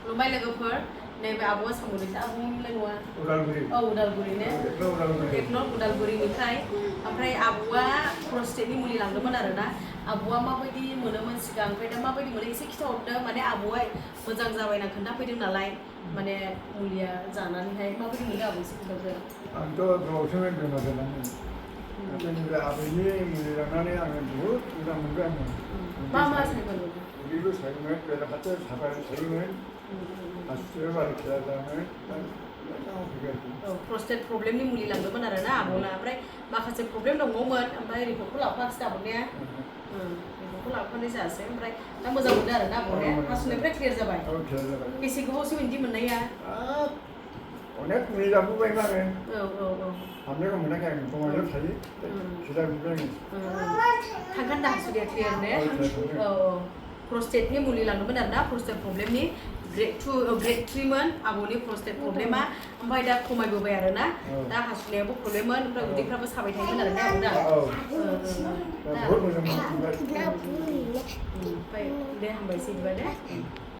खुलुमबाय लोगोफोर नैबे आब'आ सामुनिसो आब'मोनलाय नङा उदालगुरि उदालगुरि ने टेक्न'ल उदालगुरिनिफ्राय ओमफ्राय आब'आ प्रस्टेटनि मुलि लांदोंमोन आरोना आब'आ माबायदि मोनोमोन सिगां ओमफ्राय दा माबायदि मोनो एसे खिथाहरदो माने आब'आ मोजां जाबायना खोन्थाफैदों नालाय माने मुलिया जानानैहाय माबायदि मोनो आब' एसे खिथाहरदो आंथ' गोबावसो बेमार जानानै बेनिफ्राय आबैनि मुलि लानानै आङो बहुद मोजां मोनबाय आङो मा मा सायगोन उदैबो सायोमोन बेराफारसे सायोमोन हासुदैबो बारा खेला जायामोन प्रस्टेट प्रब्लेमनि मुलि लांदोंमोन आरोना आब'ना ओमफ्राय माखासे प्रब्लेम दंबावोमोन ओमफ्राय रिपर्टखौ लाबोफाखिसै आब'निया रिपर्टखौ लाबोफानाय जायासै ओमफ्राय दा मोजां मोनदों आरोना आब'ने हासुनायफ्रा क्लियार जाबाय बेसे गोबावसो बिदि मोननाया अनेक मुलि जाबोबायमोन आङो औ हामनायखौ मोनाखै आं दमायाव थायो खेला बुबाय थांखान्दा हासुदैया क्लियार ने औ प्रस्टेटनि मुलि लांदोंमोन आरोना प्रस्टेट प्रब्लेमनि ग्रेड 3 मोन आब'नि प्रस्टेट प्रब्लेमा ओमफ्राय दा खमायबोबाय आरोना दा हासुनायाबो प्रब्लेममोन ओमफ्राय उदैफ्राबो साबाय थायोमोन आरोना आब'ना बहुद मोजां मोनबाय ओमफ्राय दे हामबायसै बिदिबा दे